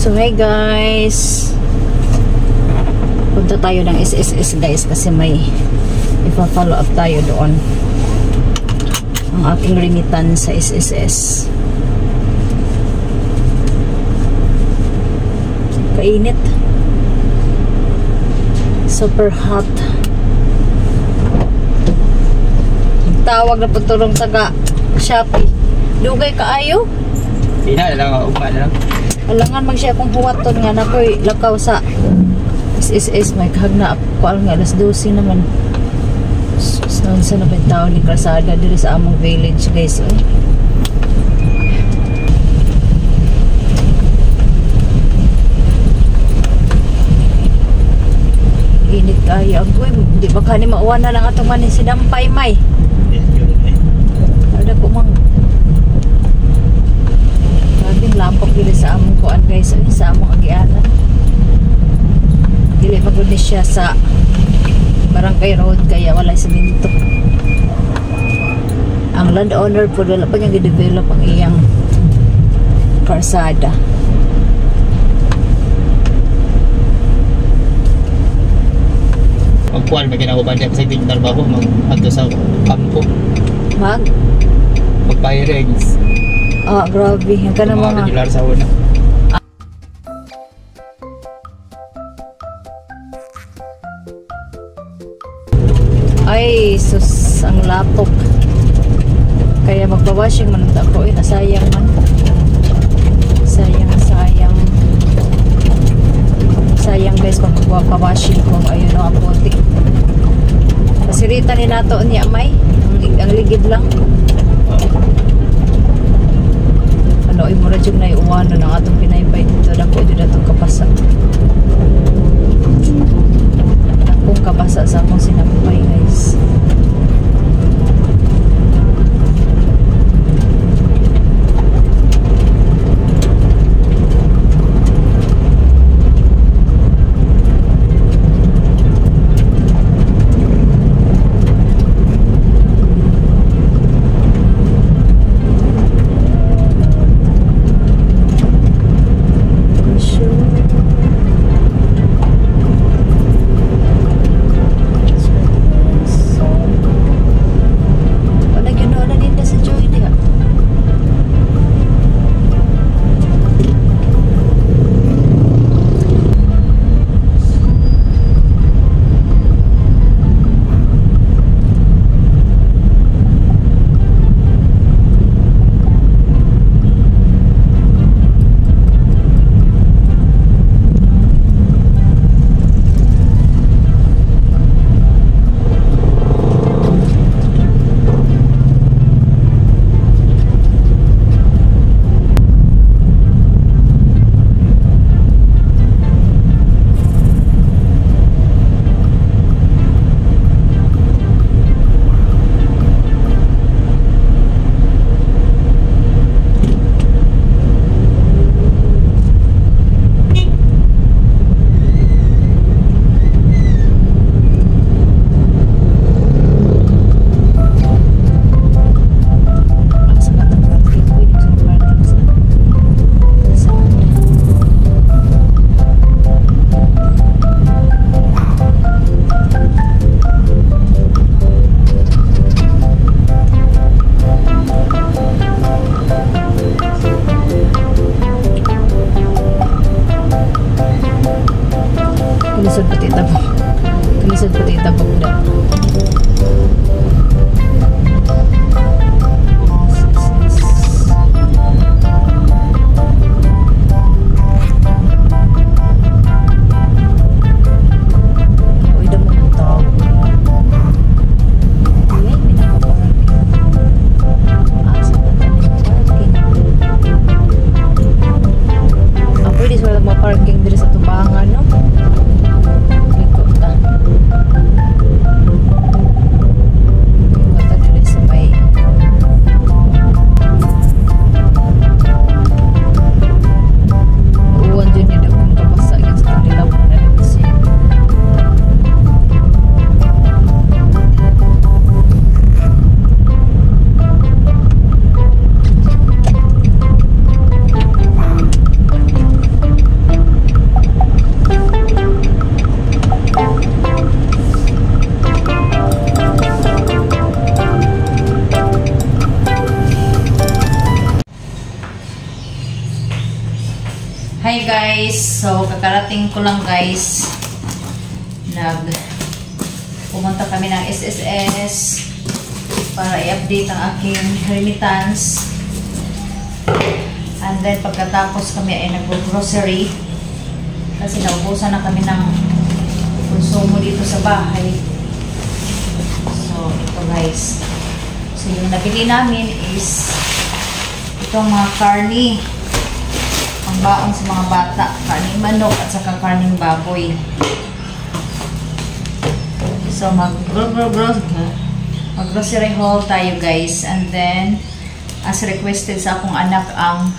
So hey guys, punta tayo ng SSS guys kasi may ipa-follow up tayo doon. Ang aking remittance sa SSS. Kainit, super hot. Tawag na pagturong taga Shopee. Dugay kaayo? Pina lang, upa na lang. Alangan mag siya kung huwaton nga na ko'y lakaw sa SSS. May kahagna ko nga alas 12 naman. Saan sa na tao ni Krasada diri sa among village guys. Init kayo. Di ba kani mauwan na lang atong manin sinampay may. Ada ko mang lampok dili sa among kuan guys, sa among agianan. Dili magud ni siya sa barangay road kaya walay semento. Ang landowner po wala pa niyang i-develop ang iyang karsada. Magkuhan may kinauban niya kasi tingnan ba ko mag-ato sa kampo. Mag-pirates. Ah, grabe. Yan ka na mga regular sa una. Ay, sus, ang lapok. Kaya magpawashing man ang ko. Nasayang man. Sayang guys kung magpawashing ko. Ayun o, ang puti. Pasirita ni nato niya may. Ang ligid lang. Ano, mura dyan na iuwan ng atong pinaybay dito. Dako dyan na itong kabasa. Dakong kabasa sa akong sinampay guys. Kalisod pati tabok na. Parking diri sa tubangan no. Liko ta. Hi guys! So, kakarating ko lang guys. Pumunta kami ng SSS para i-update ang aking remittance. And then, pagkatapos kami ay nag-grocery. Kasi naubusan na kami ng konsumo dito sa bahay. So, ito guys. So, yung nabili namin is itong mga karni. Ang baon sa mga bata, karning manok at saka karning baboy. So mag-grocery haul tayo guys, and then as requested sa akong anak ang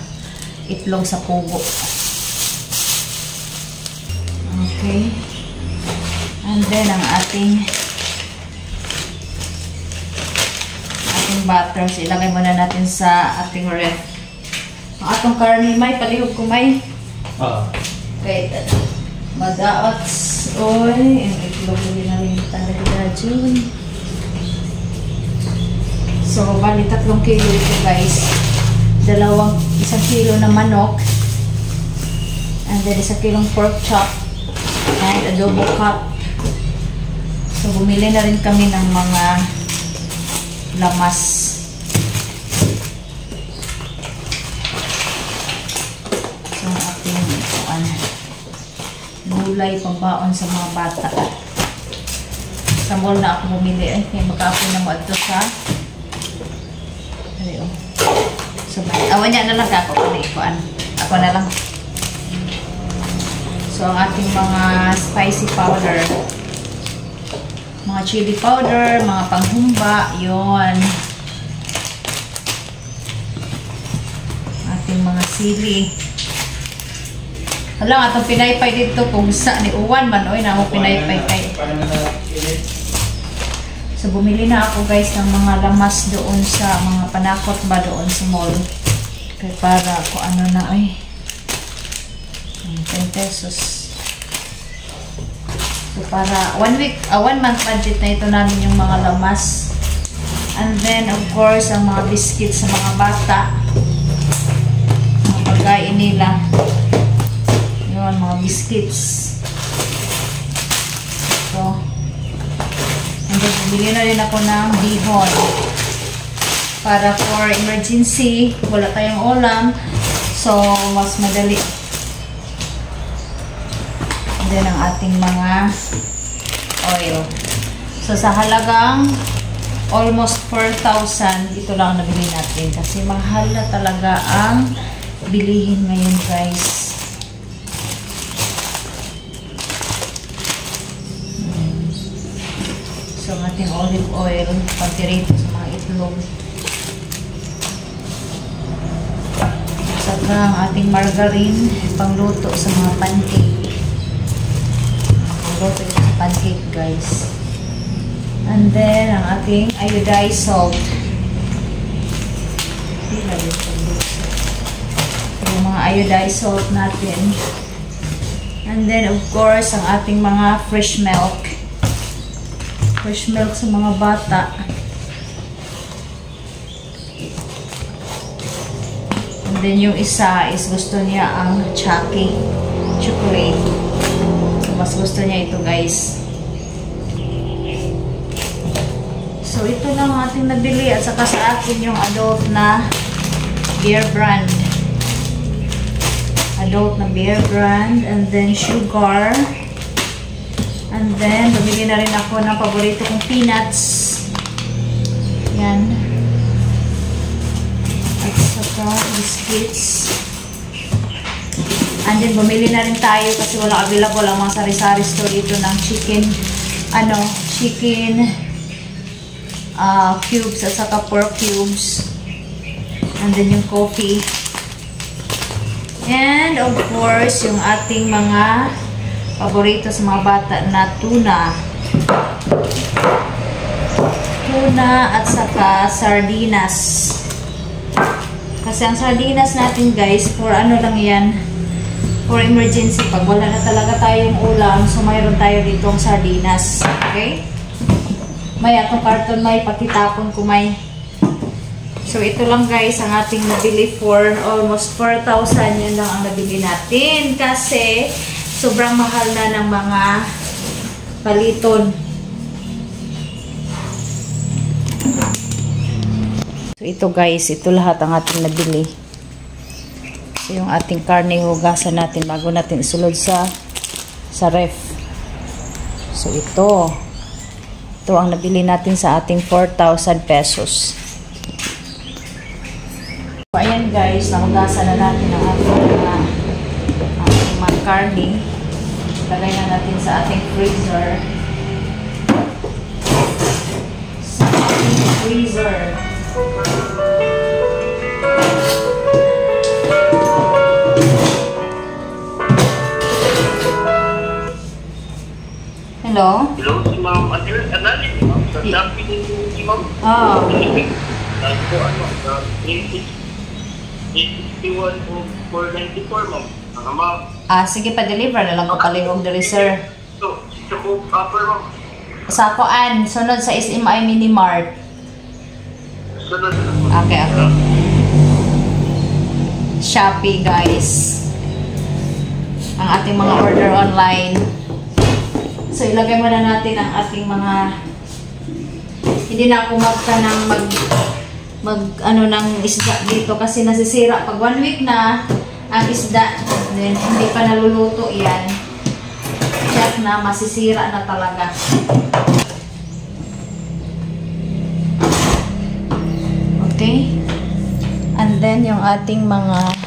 itlog sa pugo. Okay. And then ang ating butter, so ilagay muna natin sa ating ref. Ang atong karne may palihog ko may. Okay, madaots. Oy, ang itlog ko dinalimutan na dyan. So, bali 3 kilo ito guys. 1 kilo na manok. And then 1 kilong pork chop. And adobo cup. So, bumili na rin kami ng mga lamas. Gulay pambaon sa mga bata. Sa mall na ako bumili. Ay, magkakapoy na mo ito sa so, awan niya na lang ako. Ako na lang. So, ang ating mga spicy powder. Mga chili powder, mga panghumba, yon. Ating mga sili. Alam, atong pinaypay dito kung sa ni Uwan man, oy, na ako pinaypay kay. So, bumili na ako guys ng mga lamas doon sa mga panakot ba doon sa mall. Kaya para kung ano na, ay 10 pesos. So, para 1 month budget na ito namin yung mga lamas. And then, of course, ang mga biscuits sa mga bata. Mga pagkain nila. Mga biscuits. So, and then bumili na rin ako ng bihon para for emergency, wala tayong ulam, so mas madali. And then ang ating mga oil. So sa halagang almost 4,000, ito lang nabili natin kasi mahal na talaga ang bilihin ngayon guys. So, ang ating olive oil, pagtirito sa mga itlog. Saka ang ating margarine, pangluto sa mga pancake. Pangluto sa pancake, guys. And then, ang ating iodized salt. Yung mga iodized salt natin. And then, of course, ang ating mga fresh milk. Fresh milk sa mga bata. And then yung isa is gusto niya ang Chucky chocolate. So mas gusto niya ito guys. So ito lang ang ating nabili at saka sa akin yung adult na beer brand. Adult na beer brand and then sugar. And then, bumili na rin ako ng paborito kong peanuts. Yan. At saka biscuits. And then, bumili na rin tayo kasi wala available ang mga sari-sari store dito ng chicken cubes at saka pork cubes. And then, yung coffee. And, of course, yung ating mga paborito sa mga bata na tuna. Tuna at saka sardinas. Kasi ang sardinas natin guys, for ano lang yan, for emergency. Pag wala na talaga tayong ulam, so mayroon tayo ditong sardinas. Okay? May atong karton may pakitapon ko may. So, ito lang guys ang ating nabili for almost 4,000. Yan lang ang nabili natin. Kasi, sobrang mahal na ng mga paliton. So, ito guys, ito lahat ang ating nabili. So, yung ating karne, hugasan natin bago natin isulod sa ref. So, ito ang nabili natin sa ating 4,000 pesos. So, ayan guys, nahugasan na natin ang ating mga karne. Lagay na natin sa ating freezer. Sa ating freezer. Hello? Hello, si Ma'am Adel, analysis, ma'am. Sa dami ni Ma'am. Oo. Ko ano, sa 861 o 494, Ma'am. Ma'am. Sige, pa-deliver na lang ko palihog diri, sir. So, sa ko upper, Ma'am. Sa Koan, sunod sa SMI Mini Mart. Sunod. Okay. Shopee, guys. Ang ating mga order online. So, ilagay muna natin ang ating mga... Hindi na ako ng isda dito kasi nasisira. Pag 1 week na ang isda, then hindi pa naluluto yan. Check na, masisira na talaga. Okay? And then, yung ating mga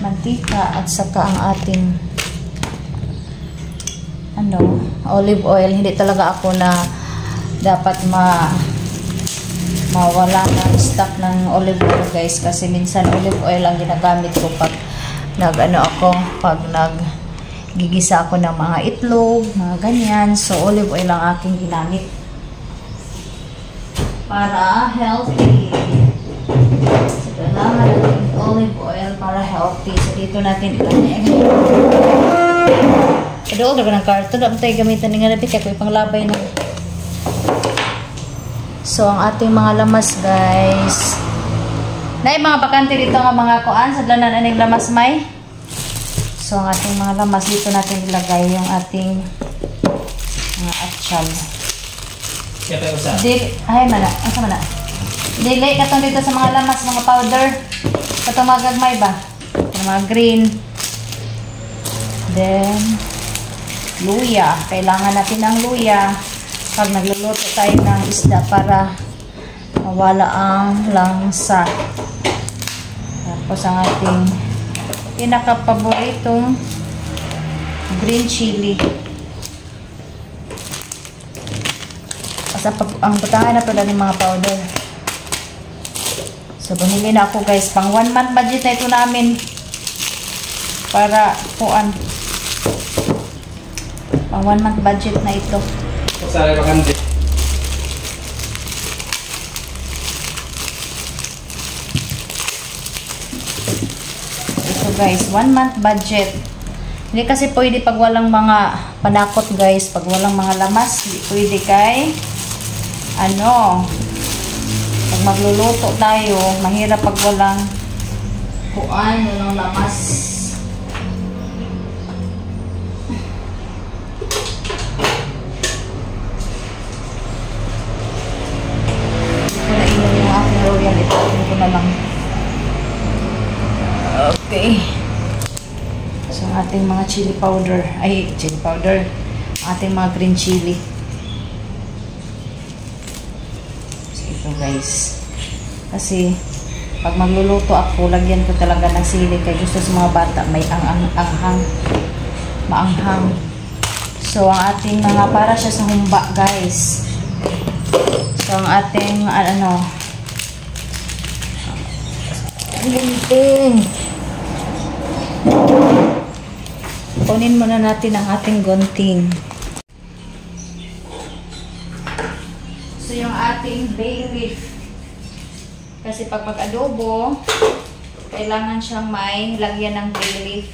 mantika at saka ang ating olive oil. Hindi talaga ako na dapat mawala ng stock ng olive oil guys, kasi minsan olive oil ang ginagamit ko pag pag naggigisa ako ng mga itlog, mga ganyan. So olive oil ang aking ginamit para healthy. So kailangan natin olive oil para healthy. So dito natin ilagay. Kadol na ng karton, dapat tayo gamitan nga napit ako ipanglabay na. So, ang ating mga lamas, guys. Nay, mga bakante dito nga mga kuan, sa dalanan aning lamas may. So, ang ating mga lamas, dito natin ilagay yung ating mga atsyal. Ay, mana. Asa mana? Dili, katong dito sa mga lamas, mga powder. Katong mga gagmay ba? Katong mga green. Then, luya. Kailangan natin ng luya pag nagluluto tayo ng isda para mawala ang langsa. Tapos ang ating pinaka-paboritong green chili. Kasi ang butangan na ito ng mga powder. So, bumili na ako guys. Pang 1 month budget na ito namin. Para puan. Pang 1 month budget na ito. Sari bakante. Ito guys, 1 month budget. Hindi kasi pwede pag walang mga panakot guys. Pag walang mga lamas, hindi pwede kay pag magluluto tayo, mahirap pag walang walang lamas. Royal, ito ko na lang. Okay. So, ang ating mga chili powder. Chili powder. Ang ating mga green chili. So, ito guys. Kasi, pag magluluto ako, lagyan ko talaga ng sili. Kaya gusto sa mga bata, may anghang. Maanghang. So, ang ating mga para siya sa humba, guys. So, ang ating, gunting. Kunin muna natin ang ating gunting. So, yung ating bay leaf. Kasi pag mag-adobo, kailangan siyang may lagyan ng bay leaf.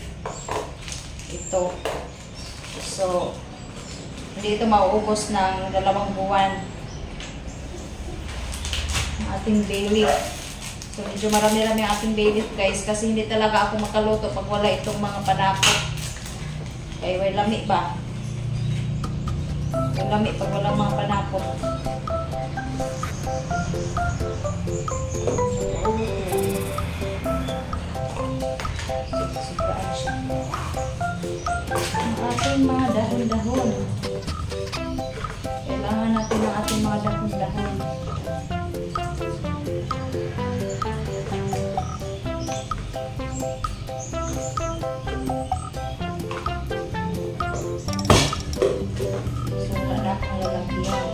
Ito. So, hindi ito mauubos ng 2 buwan. Ang ating bay leaf. So medyo marami-rami ang ating bay leaf guys kasi hindi talaga ako makaluto pag wala itong mga panakot. Kaya may lami ba? May lami pag walang mga panakot. Sobraan siya. Ang ating mga dahon-dahon. Kailangan natin ang ating mga dahon-dahon. So, wala akong lalagyan.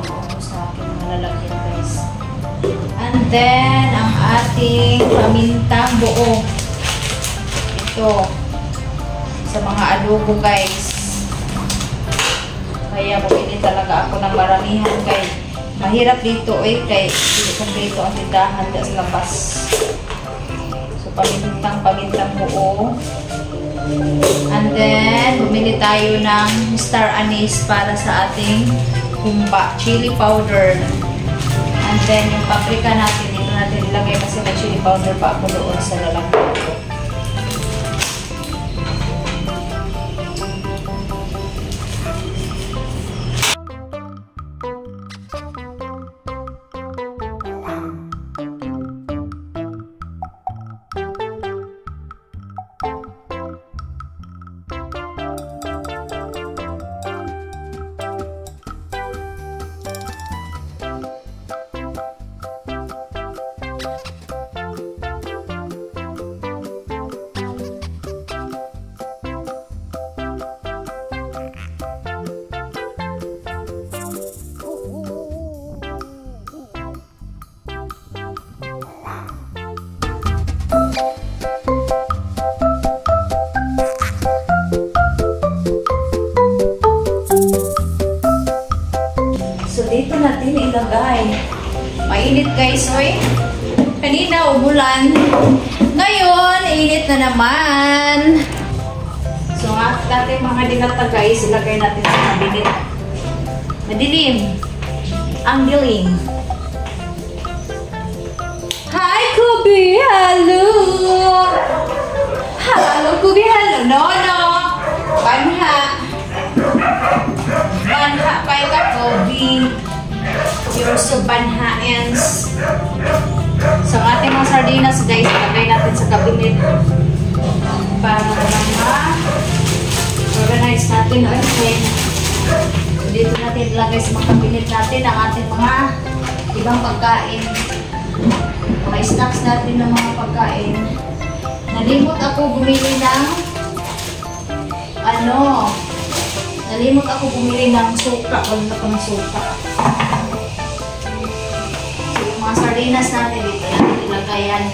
Ano sa aking mga lalagyan guys. And then, ang ating pamintang buo. Ito. Sa mga adobo guys. Kaya bumili talaga ako ng maramihan kay mahirap dito kay hindi kompleto ang tindahan dyan sa labas. So pamintang buo. And then bumili tayo ng star anise para sa ating humba, chili powder. And then yung paprika natin dito natin ilagay kasi may chili powder pa ako doon sa lalagyan ko. So dito natin ilagay. Mainit guys, oy. Kanina umulan. Ngayon, init na naman. So ang ating mga dinata guys, ilagay natin sa kabinet. Madilim. Ang dilim. Hi, Kubi! Hello! Hello, Kubi! Hello! No! Banha! Banha kayo ka, Kubi! You're so banhaens. So, ang ating mga sardinas, guys, ilagay natin sa kabinet para ma-organize natin. Okay. So, dito natin ilagay sa mga kabinet natin ang ating mga ibang pagkain. Mga snacks natin ng mga pagkain. Nalimot ako bumili ng suka. Wala ko ng suka. So, yung mga sardinas natin dito natin ilagay yan.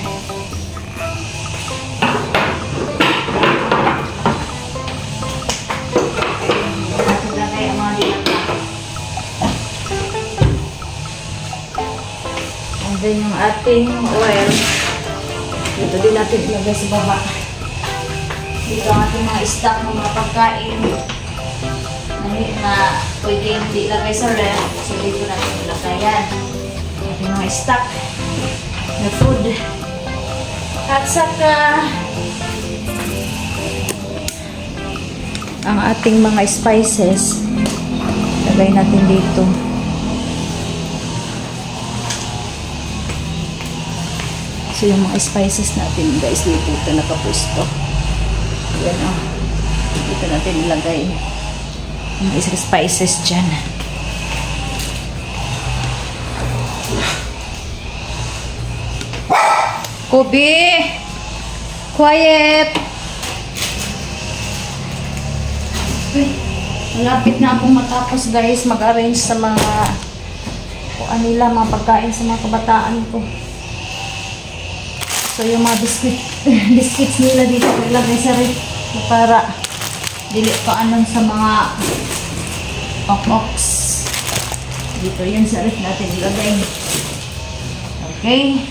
Natin ilagay ang mga dilata. And then yung ating oil, dito din natin ilagay sa baba. Dito ang ating mga stock ng mga pagkain na pwede hindi ilagay sa ref. So dito natin ilagay yan. Ating mga stock na food. At saka ang ating mga spices, ilagay natin dito. So yung mga spices natin guys, dito nakapwesto. Yan o. Dito natin ilagay yung isang spices dyan. Kubi! Quiet! Malapit na akong matapos guys mag-arrange sa mga mga pagkain sa mga kabataan ko. So yung mga biscuits nila dito ilagay sa ref para dili pa anon sa mga ox. Dito yan sa ref natin ilagay. Okay.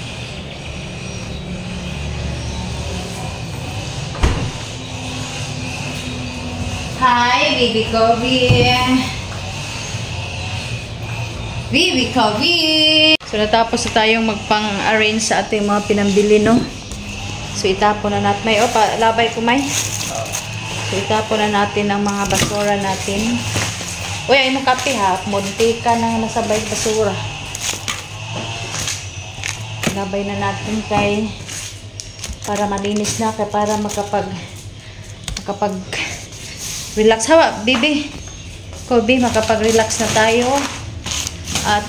Hi, baby Kobe. Vivi ka, So natapos na tayong magpang-arrange sa ating mga pinambili, no? So itapon na natin. May, labay ko, may. So itapon na natin ang mga basura natin. Uy, ay mo kape ha. Munti ka na nasabay basura. Labay na natin kay para malinis na, kay para makapag relax. Hawa, bibi. Kobe, makapag-relax na tayo.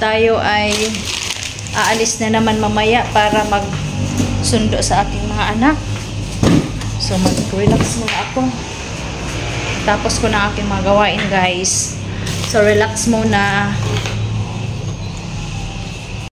Tayo ay aalis na naman mamaya para magsundo sa aking mga anak. So mag-relax muna ako. Tapos ko na aking mga gawain, guys. So relax muna.